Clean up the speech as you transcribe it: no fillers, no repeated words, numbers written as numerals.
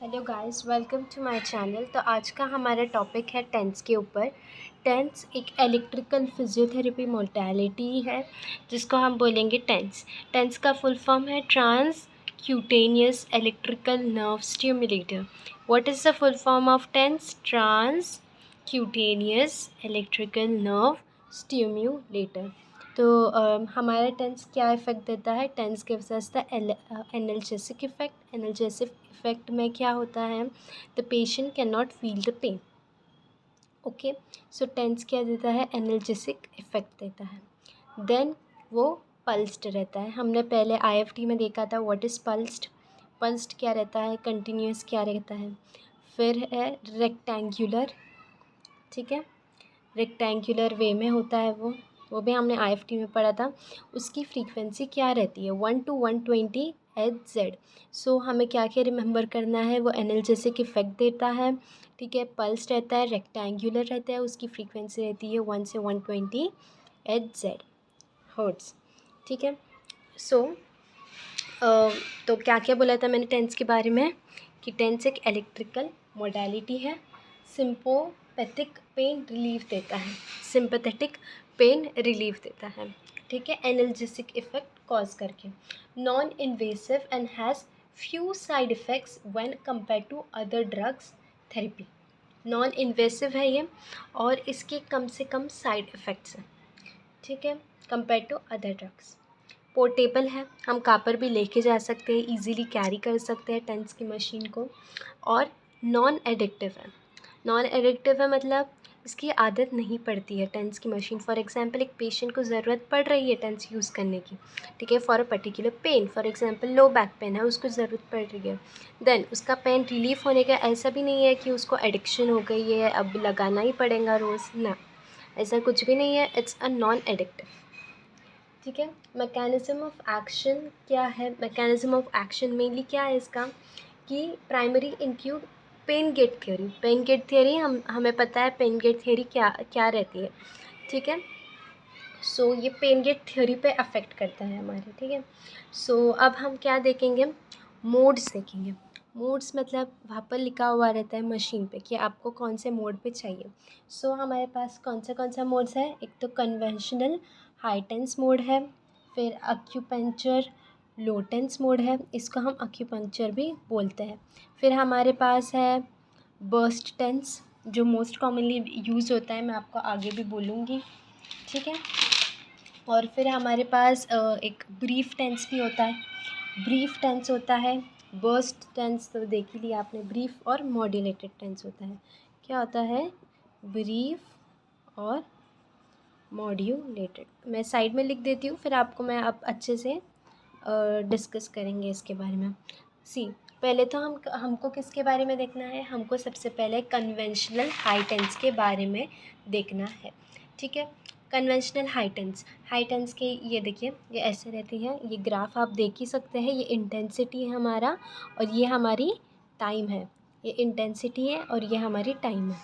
Hello guys, welcome to my channel. तो आज का हमारा टॉपिक है टेंस के ऊपर। टेंस एक इलेक्ट्रिकल फिजियोथेरेपी मोडालिटी है जिसको हम बोलेंगे टेंस। टेंस का फुल फॉर्म है transcutaneous electrical nerve stimulator. What is the full form of TENS? Transcutaneous electrical nerve stimulator. तो हमारा टेंस क्या इफ़ेक्ट देता है? TENS gives us the analgesic effect. Analgesic effect में क्या होता है? The patient can not feel the pain. Okay, so TENS क्या देता है? एनाल्जेसिक इफ़ेक्ट देता है। देन वो पल्स्ड रहता है। हमने पहले IFT में देखा था व्हाट इज़ पल्स्ड। पल्स्ड क्या रहता है? कंटिन्यूस क्या रहता है? फिर है रेक्टेंगुलर, ठीक है, रेक्टेंगुलर वे में होता है वो भी हमने IFT में पढ़ा था। उसकी फ्रीक्वेंसी क्या रहती है? 1 to 120 Hz। सो हमें क्या क्या रिमेंबर करना है? वो एनाल्जेसिक इफ़ेक्ट देता है, ठीक है, पल्स रहता है, रेक्टेंगुलर रहता है, उसकी फ्रीक्वेंसी रहती है 1 से 120 Hz हर्ट्ज़, ठीक है। सो तो क्या क्या बोला था मैंने टेंस के बारे में? कि टेंस एक इलेक्ट्रिकल मोडालिटी है, सिंपोपैथिक पेन रिलीफ देता है, सिंपैथेटिक पेन रिलीफ देता है, ठीक है, एनाल्जेसिक इफ़ेक्ट कॉज करके, non invasive and has few side effects when compare to other drugs therapy. Non invasive है ये और इसके कम से कम साइड इफ़ेक्ट्स हैं, ठीक है, compare to other drugs. Portable है, हम कहाँ पर भी लेके जा सकते हैं, इजीली कैरी कर सकते हैं टेंस की मशीन को। और नॉन एडिक्टिव है। नॉन एडिक्टिव है मतलब इसकी आदत नहीं पड़ती है टेंस की मशीन। फॉर एग्जांपल एक पेशेंट को ज़रूरत पड़ रही है टेंस यूज़ करने की, ठीक है, for a particular pain, for example low back pain है, उसको ज़रूरत पड़ रही है, देन उसका पेन रिलीफ होने का ऐसा भी नहीं है कि उसको एडिक्शन हो गई है अब लगाना ही पड़ेगा रोज़, ना, ऐसा कुछ भी नहीं है। इट्स अ नॉन एडिक्टिव, ठीक है। मैकेनिज़्म ऑफ एक्शन क्या है? मैकेनिज़्म ऑफ एक्शन मेनली क्या है इसका? कि primary include pain gate theory. Pain gate theory हमें पता है पेन गेट थ्योरी क्या क्या रहती है, ठीक है। सो ये पेन गेट थ्योरी पे अफेक्ट करता है हमारे, ठीक है। सो अब हम क्या देखेंगे? मोड्स देखेंगे। मोड्स मतलब वहाँ पर लिखा हुआ रहता है मशीन पे कि आपको कौन से मोड पे चाहिए। सो हमारे पास कौन सा मोड्स है? एक तो कन्वेंशनल हाई टेंस मोड है, फिर अक्यूपंक्चर लो टेंस मोड है, इसको हम अक्यूपंक्चर भी बोलते हैं। फिर हमारे पास है बर्स्ट टेंस जो मोस्ट कॉमनली यूज़ होता है, मैं आपको आगे भी बोलूँगी, ठीक है। और फिर हमारे पास एक ब्रीफ टेंस भी होता है। ब्रीफ टेंस होता है, बर्स्ट टेंस तो देख ही लिया आपने, ब्रीफ और मॉड्यूलेटेड टेंस होता है। क्या होता है? ब्रीफ और मॉड्यूलेटेड। मैं साइड में लिख देती हूँ, फिर आपको मैं अब अच्छे से डिस्कस करेंगे इसके बारे में। सी, पहले तो हमको किसके बारे में देखना है? हमको सबसे पहले कन्वेंशनल हाई टेंस के बारे में देखना है, ठीक है। कन्वेंशनल हाई टेंस के ये देखिए, ये ऐसे रहती है, ये ग्राफ आप देख ही सकते हैं, ये इंटेंसिटी है हमारा और ये हमारी टाइम है। ये इंटेंसिटी है और ये हमारी टाइम है।